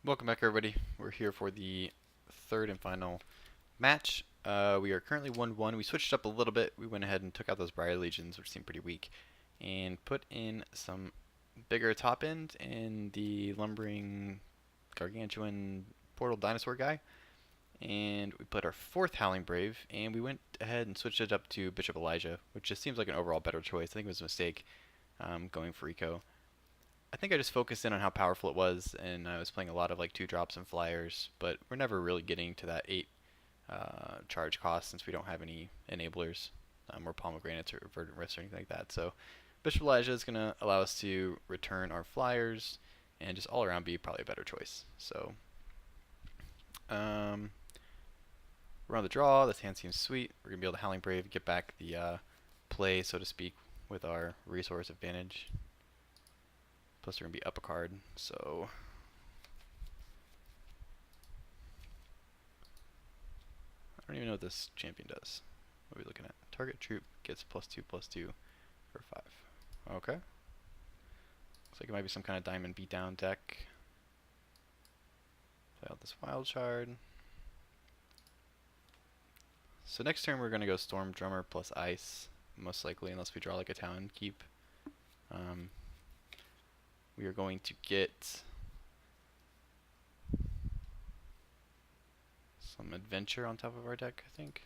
Welcome back, everybody. We're here for the third and final match. We are currently 1-1. We switched up a little bit. We went ahead and took out those Briar Legions, which seemed pretty weak, and put in some bigger top end and the lumbering gargantuan portal dinosaur guy. And we put our fourth Howling Brave, and we went ahead and switched it up to Bishop Elijah, which just seems like an overall better choice. I think it was a mistake going for Eco. I think I just focused in on how powerful it was, and I was playing a lot of like 2 drops and flyers, but we're never really getting to that 8 charge cost since we don't have any enablers or pomegranates or verdant rifts or anything like that. So Bishop Elijah is going to allow us to return our flyers and just all around be probably a better choice. So um, we're on the draw. This hand seems sweet. We're going to be able to Howling Brave, get back the play, so to speak, with our resource advantage. Plus, we're going to be up a card, so I don't even know what this champion does. What are we looking at? Target troop gets +2/+2 for 5. Okay. Looks like it might be some kind of diamond beatdown deck. Play out this wild shard. So next turn we're going to go Storm Drummer plus Ice, most likely, unless we draw like a Talon Keep. We are going to get some adventure on top of our deck, I think.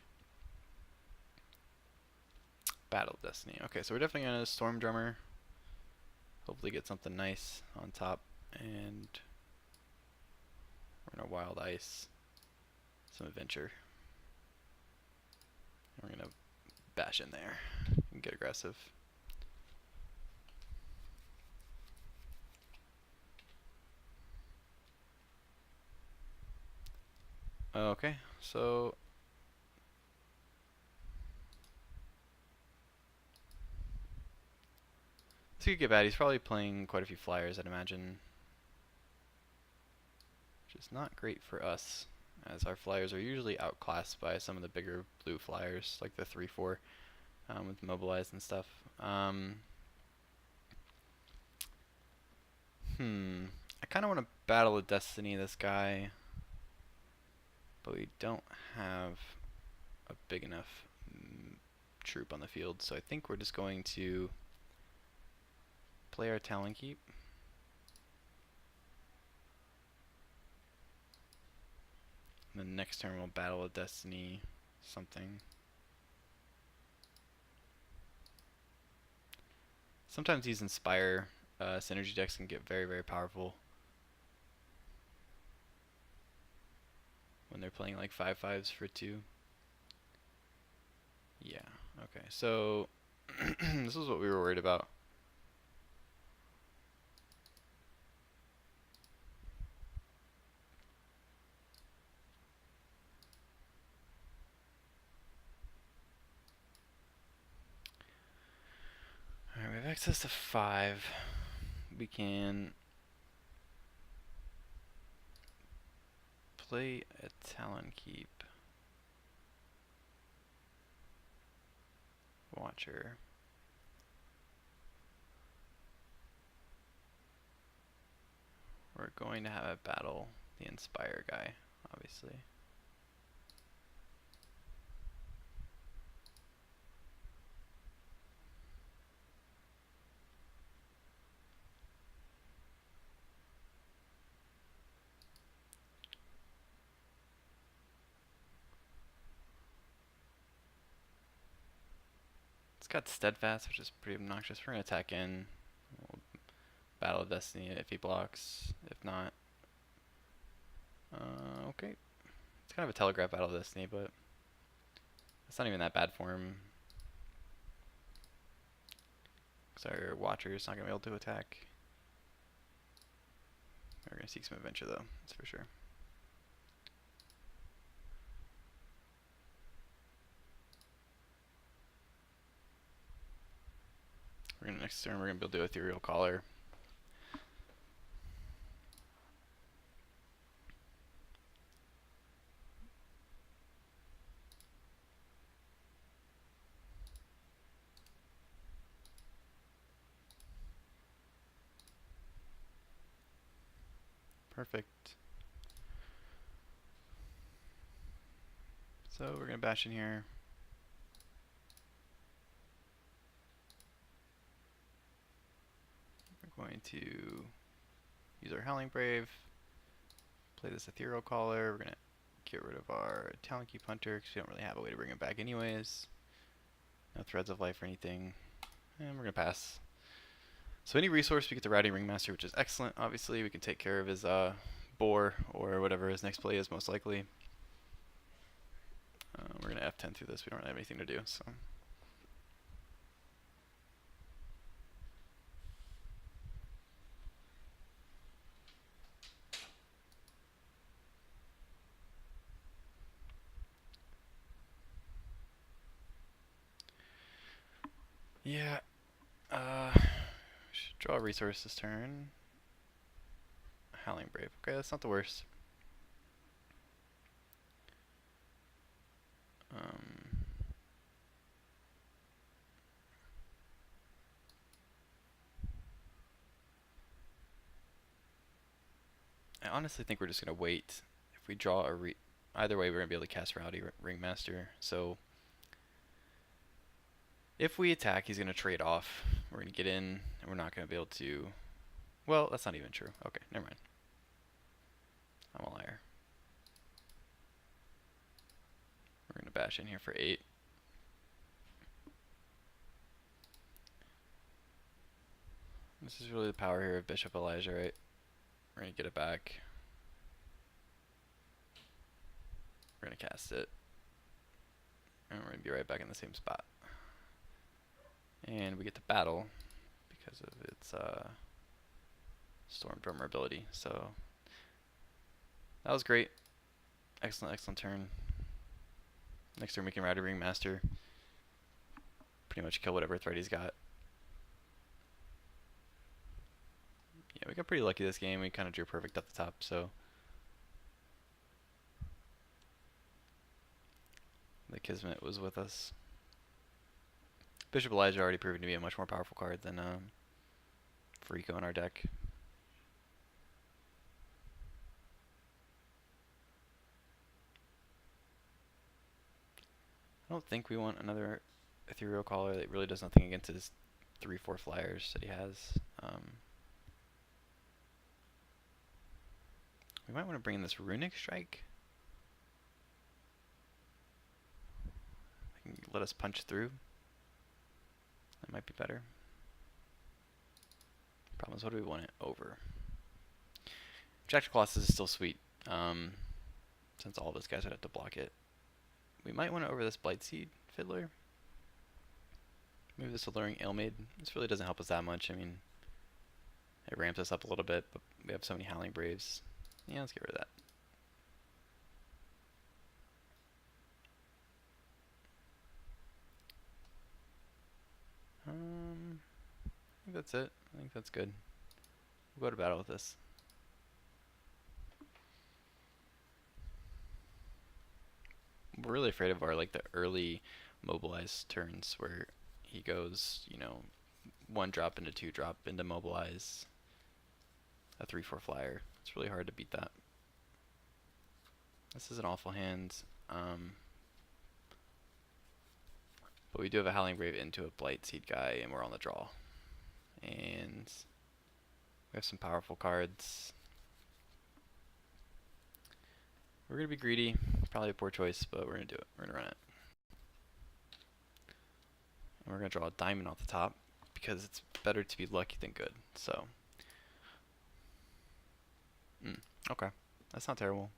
Battle of Destiny. Okay, so we're definitely going to Storm Drummer. Hopefully get something nice on top. And we're going to Wild Ice. Some adventure. And we're going to bash in there and get aggressive. Okay, so this could get bad. He's probably playing quite a few flyers, I'd imagine, which is not great for us, as our flyers are usually outclassed by some of the bigger blue flyers, like the 3/4 with mobilize and stuff. I kind of want to Battle of Destiny this guy, but we don't have a big enough troop on the field, so I think we're just going to play our Talon Keep. And then next turn we'll Battle of Destiny something. Sometimes these Inspire synergy decks can get very, very powerful when they're playing like 5/5s for 2. Yeah, okay, so this is what we were worried about. Alright, we have access to 5. We can play a Talon Keep. Watcher. We're going to have a battle the Inspire guy, obviously. It's got Steadfast, which is pretty obnoxious. We're going to attack in. We'll Battle of Destiny if he blocks. If not, okay. It's kind of a telegraph Battle of Destiny, but it's not even that bad for him. Because our Watcher's not going to be able to attack. We're going to seek some adventure, though. That's for sure. Next turn, we're going to be able to do Ethereal Collar. Perfect. So we're going to bash in here. We're going to use our Howling Brave, play this Ethereal Caller. We're going to get rid of our Talon Keep Hunter because we don't really have a way to bring him back anyways. No Threads of Life or anything. And we're going to pass. So any resource, we get the Routing Ringmaster, which is excellent. Obviously, we can take care of his boar or whatever his next play is, most likely. We're going to F10 through this. We don't really have anything to do. So. Yeah. Should draw a resource this turn. Howling Brave. Okay, that's not the worst. I honestly think we're just going to wait. If we draw a either way, we're going to be able to cast Rowdy Ringmaster. So if we attack, he's going to trade off. We're going to get in, and we're not going to be able to... Well, that's not even true. Okay, never mind. I'm a liar. We're going to bash in here for 8. This is really the power here of Bishop Elijah, right? We're going to get it back. We're going to cast it. And we're going to be right back in the same spot. And we get to battle because of its Stormdrummer ability. So that was great. Excellent, excellent turn. Next turn we can Router Ringmaster. Pretty much kill whatever threat he's got. Yeah, we got pretty lucky this game. We kind of drew perfect at the top, so. The Kismet was with us. Bishop Elijah already proven to be a much more powerful card than Frico in our deck. I don't think we want another Ethereal Caller that really does nothing against his 3/4 flyers that he has. We might want to bring in this Runic Strike. They can let us punch through. That might be better. Problem is, what do we want it over? Jack Colossus is still sweet, since all of us guys would have to block it. We might want to over this Blightseed Fiddler. Move this Alluring Ailmaid. This really doesn't help us that much. I mean, it ramps us up a little bit, but we have so many Howling Braves. Yeah, let's get rid of that. I think that's it. I think that's good. We'll go to battle with this. We're really afraid of our the early mobilize turns where he goes, 1 drop into 2 drop into mobilize a 3/4 flyer. It's really hard to beat that. This is an awful hand. But we do have a Howling Brave into a Blightseed guy, and we're on the draw. And we have some powerful cards. We're going to be greedy. Probably a poor choice, but we're going to do it. We're going to run it. And we're going to draw a diamond off the top because it's better to be lucky than good. So, okay. That's not terrible.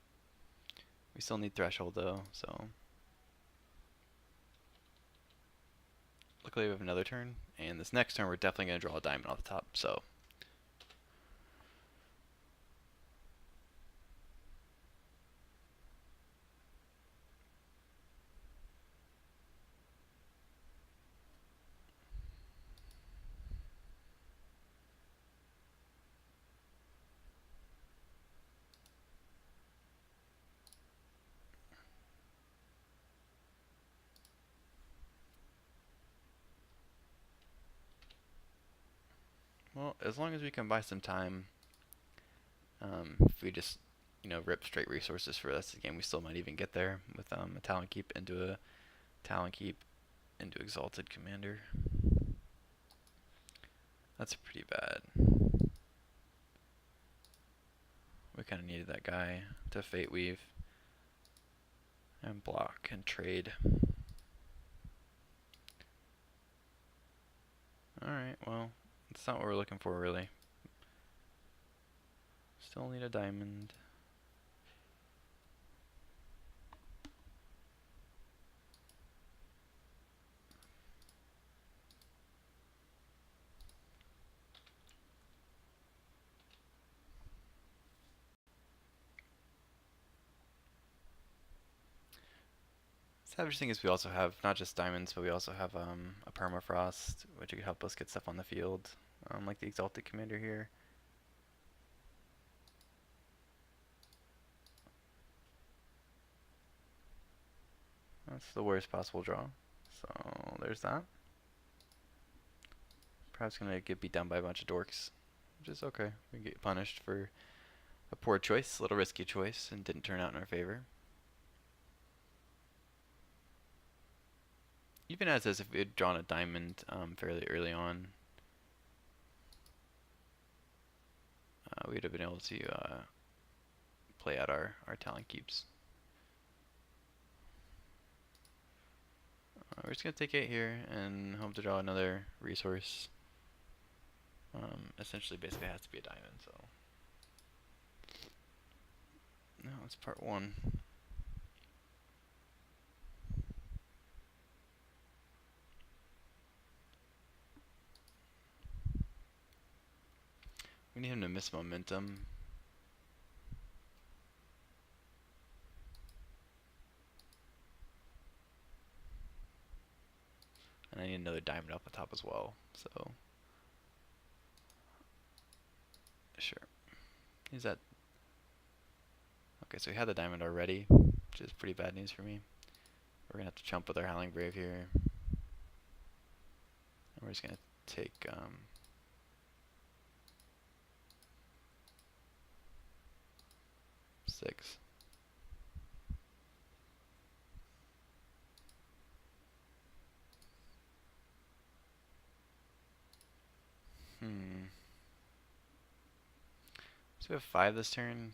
We still need Threshold though, so. Luckily we have another turn, and this next turn we're definitely going to draw a diamond off the top, so. Well, as long as we can buy some time, if we just rip straight resources for the rest of the game. We still might even get there with a talent keep into a talent keep into Exalted Commander. That's pretty bad. We kind of needed that guy to Fate Weave and block and trade. Alright, well, that's not what we're looking for, really. Still need a diamond. Savage thing is we also have not just diamonds, but we also have a permafrost, which could help us get stuff on the field, like the Exalted Commander here. That's the worst possible draw. So there's that. Perhaps gonna get beat down by a bunch of dorks, which is okay. We get punished for a poor choice, a little risky choice, and didn't turn out in our favor. Even as if we had drawn a diamond fairly early on, we'd have been able to play out our talent keeps. We're just going to take 8 here and hope to draw another resource. Essentially, basically, it has to be a diamond, so. No, it's part 1. We need him to miss momentum. And I need another diamond up the top as well, so. Sure. Is that. Okay, so we had the diamond already, which is pretty bad news for me. We're going to have to chump with our Howling Brave here. And we're just going to take. 6. So we have 5 this turn.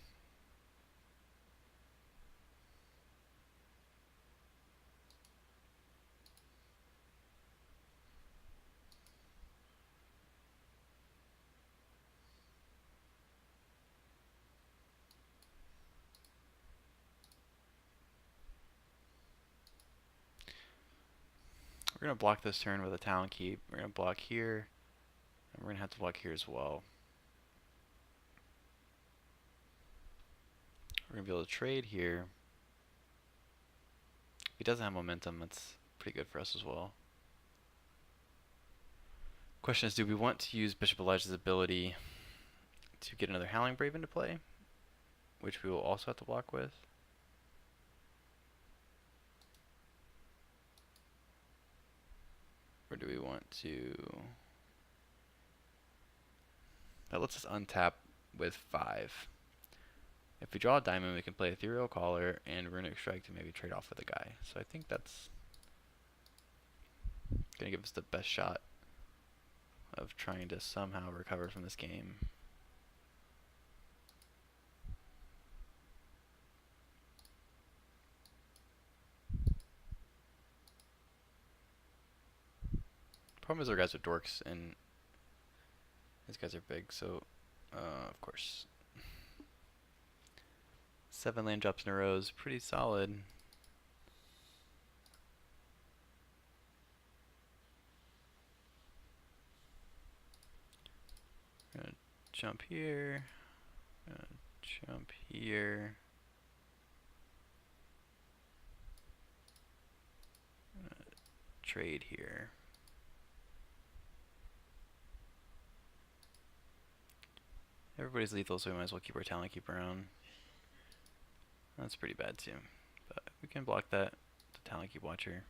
We're going to block this turn with a talent keep. We're going to block here. And we're going to have to block here as well. We're going to be able to trade here. If he doesn't have momentum, that's pretty good for us as well. Question is, do we want to use Bishop Elijah's ability to get another Howling Brave into play, which we will also have to block with? Or do we want to... That lets us untap with 5. If we draw a diamond, we can play Ethereal Caller and Runic Strike to maybe trade off with a guy. So I think that's going to give us the best shot of trying to somehow recover from this game. Problem is our guys are dorks and these guys are big, so of course. 7 land drops in a row is pretty solid. We're gonna jump here. Jump here. Trade here. Everybody's lethal, so we might as well keep our talent keep around. That's pretty bad too, but we can block that. The talent keep watcher.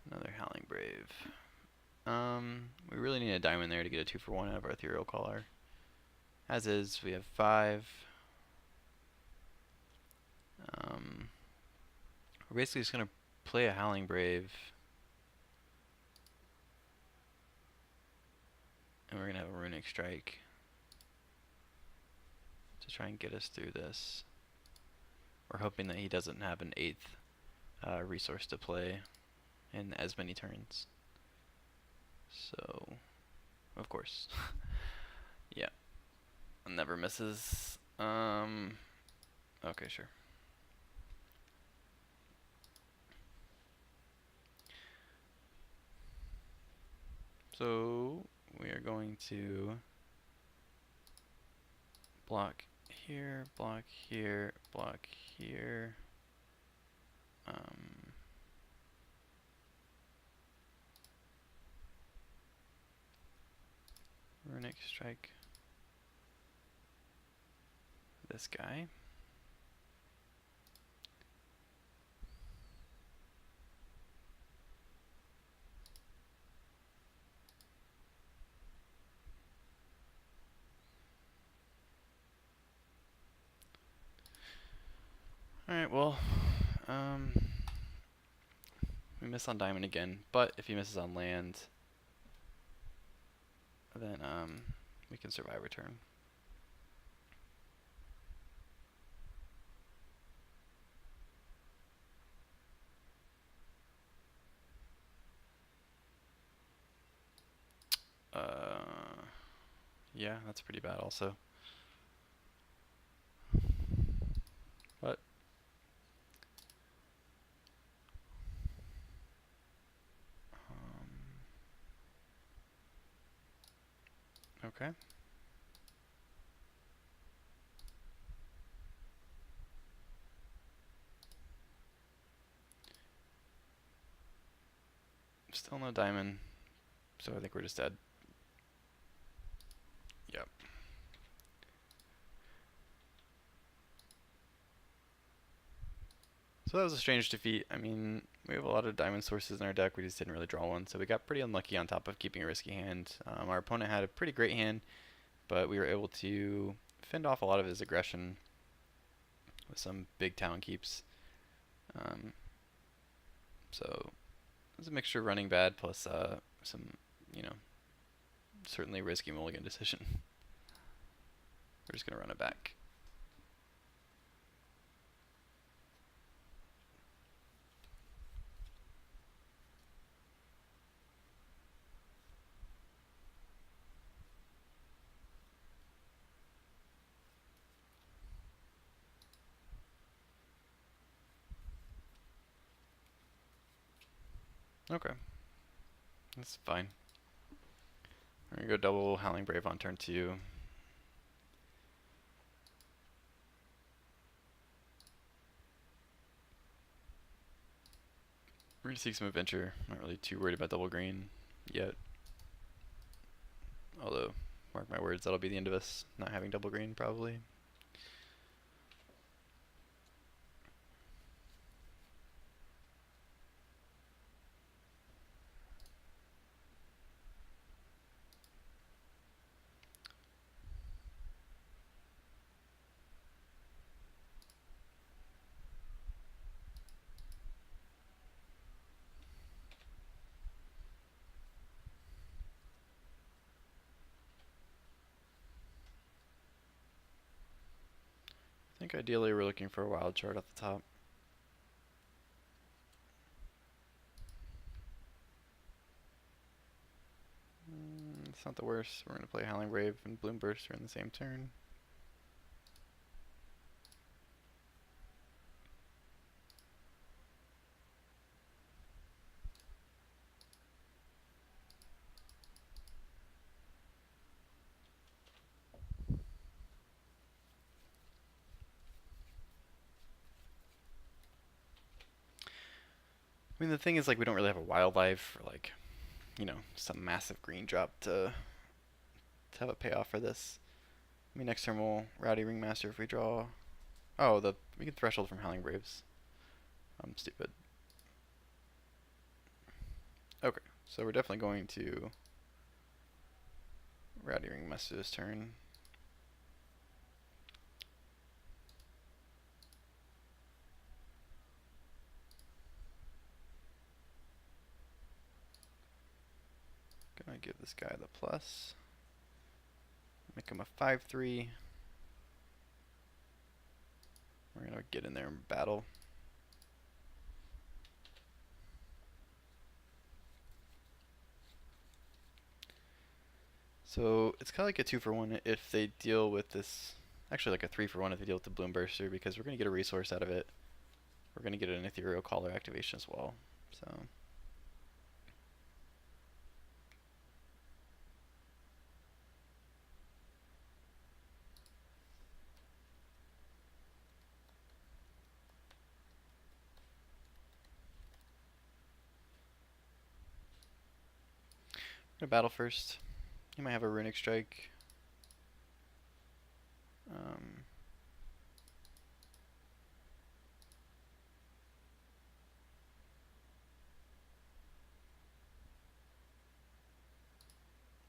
Another Howling Brave. We really need a diamond there to get a 2-for-1 out of our Ethereal Caller. As is, we have 5. We're basically just going to play a Howling Brave. And we're going to have a Runic Strike to try and get us through this. We're hoping that he doesn't have an 8th resource to play in as many turns. So, of course. Yeah. Never misses. Okay, sure. So, we are going to block here, block here, block here. Runic Strike this guy. Alright, well, we miss on diamond again, but if he misses on land, then we can survive a turn. Yeah, that's pretty bad also. But okay. Still no diamond, so I think we're just dead. Yep. So that was a strange defeat. I mean, we have a lot of diamond sources in our deck, we just didn't really draw one, so we got pretty unlucky on top of keeping a risky hand. Our opponent had a pretty great hand, but we were able to fend off a lot of his aggression with some big talent keeps. So it was a mixture of running bad plus some, certainly risky mulligan decision. We're just going to run it back. Okay. That's fine. We're going to go double Howling Brave on turn 2. We're going to seek some adventure. Not really too worried about double green yet. Although, mark my words, that'll be the end of us not having double green probably. I think ideally we're looking for a wild chart at the top. It's not the worst. We're going to play Howling Brave and Bloom Burster in the same turn. I mean, the thing is, like, we don't really have a wildlife or, like, some massive green drop to have a payoff for this. I mean, next turn we'll Rowdy Ringmaster if we draw. Oh, we can Threshold from Howling Braves. I'm stupid. Okay, so we're definitely going to Rowdy Ringmaster this turn. gonna give this guy the plus. Make him a 5/3. We're gonna get in there and battle. So it's kind of like a 2-for-1 if they deal with this. Actually, like a 3-for-1 if they deal with the Bloom Burster, because we're gonna get a resource out of it. We're gonna get an Ethereal Caller activation as well. So. Gonna battle first. He might have a Runic Strike.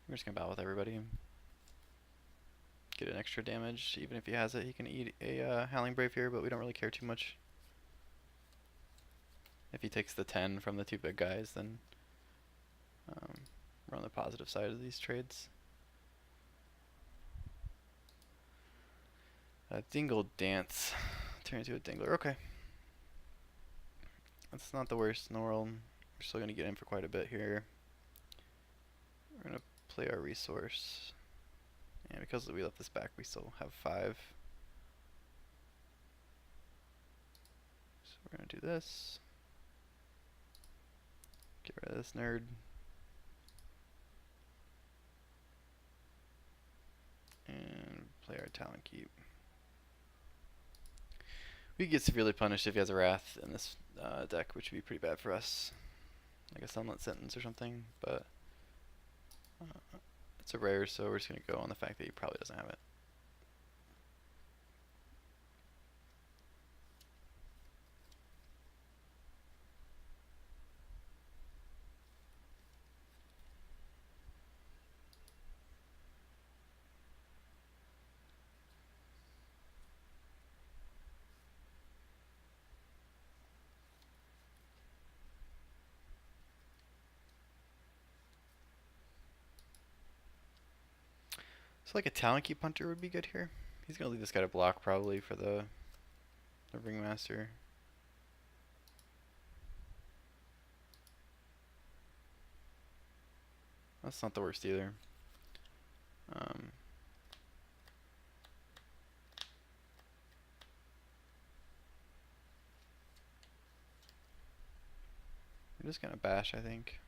We're just gonna battle with everybody. Get an extra damage. Even if he has it, he can eat a Howling Brave here, but we don't really care too much. If he takes the 10 from the 2 big guys, then we're on the positive side of these trades. Dingle Dance. Turn into a Dingler. Okay. That's not the worst in the world. We're still going to get in for quite a bit here. We're going to play our resource. And because we left this back, we still have 5. So we're going to do this. Get rid of this nerd. And play our Talon Keep. We could get severely punished if he has a Wrath in this deck, which would be pretty bad for us. Like a Sunlit Sentence or something, but it's a rare, so we're just going to go on the fact that he probably doesn't have it. So like a Talon Keep Hunter would be good here. He's going to leave this guy to block probably for the Ringmaster. That's not the worst either. We're just going to bash, I think.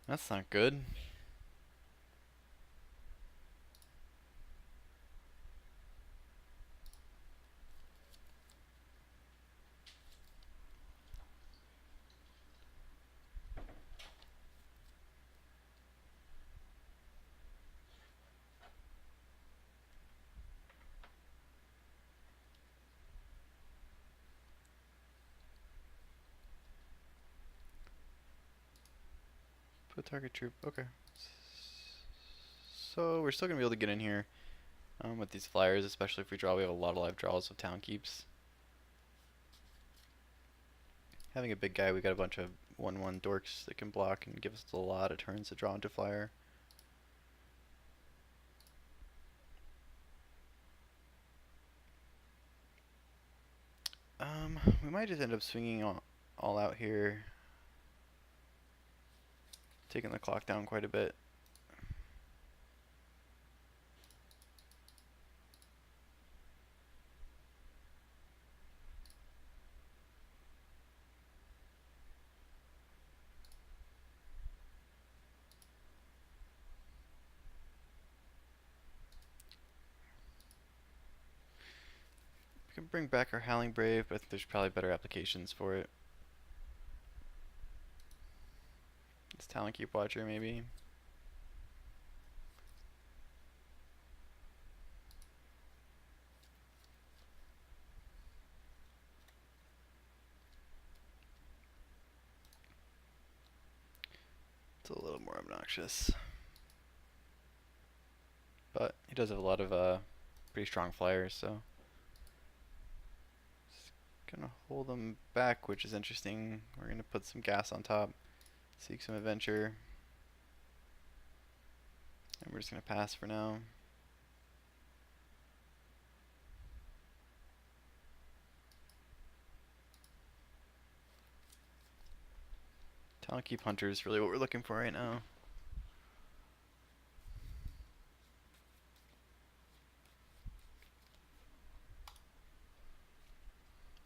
That's not good. Put target troop. Okay. So we're still going to be able to get in here with these flyers, especially if we draw. We have a lot of live draws of Town Keeps. Having a big guy, we got a bunch of 1/1 dorks that can block and give us a lot of turns to draw into flyer. We might just end up swinging all out here, taking the clock down quite a bit. We can gonna bring back our Howling Brave, but I think there's probably better applications for it. This Talon Keep Watcher, maybe. It's a little more obnoxious. But he does have a lot of pretty strong flyers, so just gonna hold them back, which is interesting. We're gonna put some gas on top, seek some adventure, and we're just gonna pass for now. Talon Keep Hunter is really what we're looking for right now.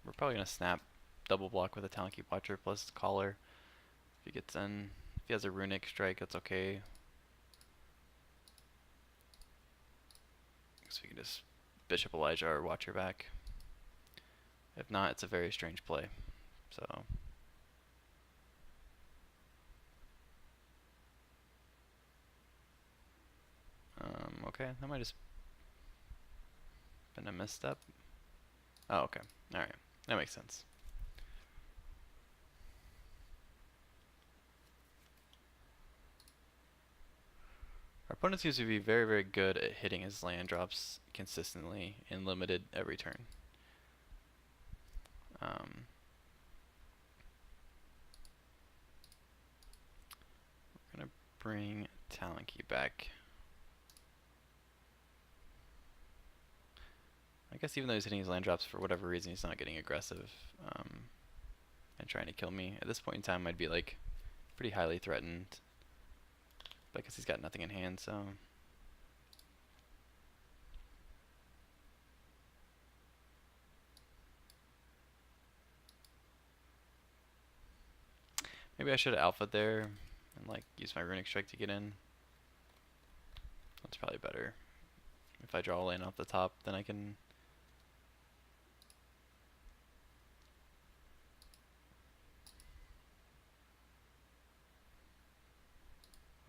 We're probably gonna snap double block with a Talon Keep Watcher plus Collar. If he gets in, if he has a Runic Strike, that's okay. So we can just Bishop Elijah or Watcher back. If not, it's a very strange play. So okay, that might have been a misstep. Oh, okay. Alright. That makes sense. Our opponent seems to be very, very good at hitting his land drops consistently and limited every turn. We're gonna bring Talon Key back. I guess even though he's hitting his land drops, for whatever reason, he's not getting aggressive and trying to kill me. At this point in time, I'd be like pretty highly threatened. But I guess he's got nothing in hand, so. Maybe I should have alpha there and like use my Runic Strike to get in. That's probably better. If I draw a lane off the top, then I can.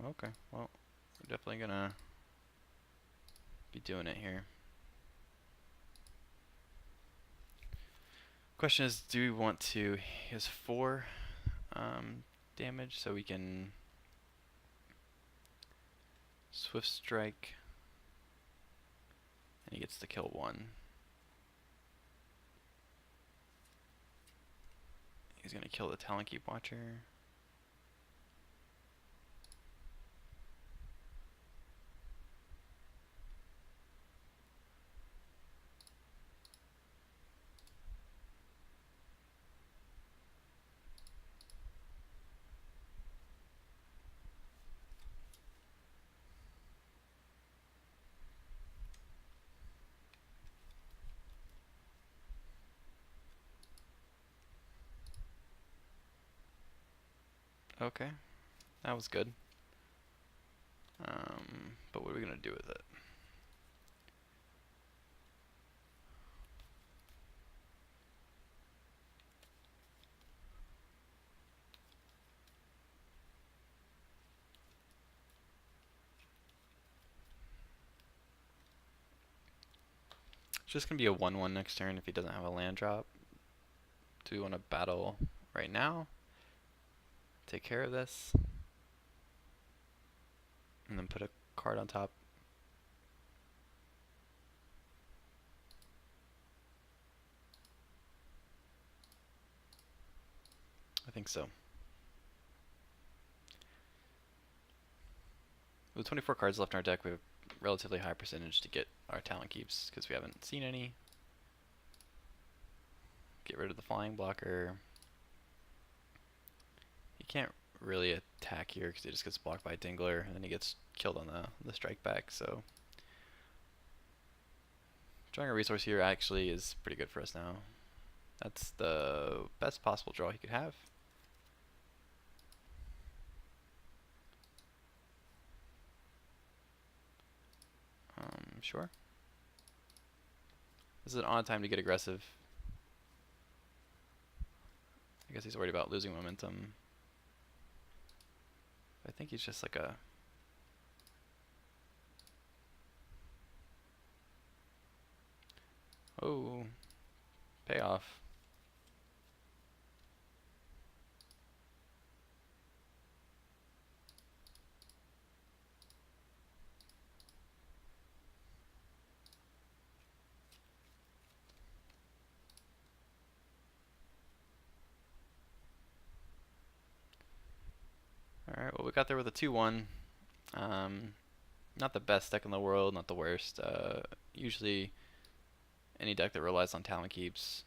Okay, well, we're definitely gonna be doing it here. Question is, do we want to? He has 4 damage, so we can Swift Strike, and he gets to kill 1. He's gonna kill the Talon Keep Watcher. Okay, that was good. But what are we gonna do with it? It's just gonna be a 1/1 next turn if he doesn't have a land drop. Do we want to battle right now? Take care of this, and then put a card on top. I think so. With 24 cards left in our deck, we have a relatively high percentage to get our Talon Keeps because we haven't seen any. Get rid of the flying blocker. He can't really attack here because he just gets blocked by Dingler, and then he gets killed on the strike back. So drawing a resource here actually is pretty good for us now. That's the best possible draw he could have. Sure. This is an odd time to get aggressive. I guess he's worried about losing momentum. I think he's just like a... Oh, payoff. Alright, well we got there with a 2-1. Not the best deck in the world, not the worst. Usually any deck that relies on talent keeps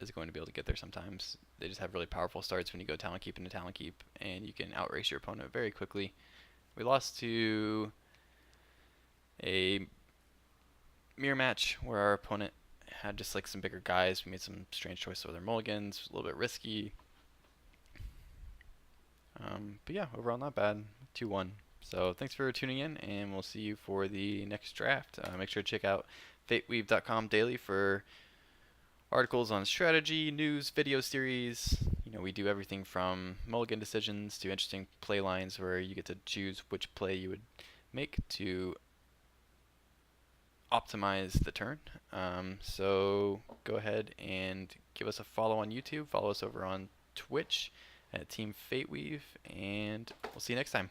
is going to be able to get there sometimes. They just have really powerful starts when you go talent keep into talent keep, and you can outrace your opponent very quickly. We lost to a mirror match where our opponent had just like some bigger guys. We made some strange choices with our mulligans, a little bit risky. But yeah, overall not bad. 2-1. So thanks for tuning in, and we'll see you for the next draft. Make sure to check out fateweave.com daily for articles on strategy, news, video series. You know, we do everything from mulligan decisions to interesting play lines where you get to choose which play you would make to optimize the turn. So go ahead and give us a follow on YouTube. Follow us over on Twitch at Team Fateweave, and we'll see you next time.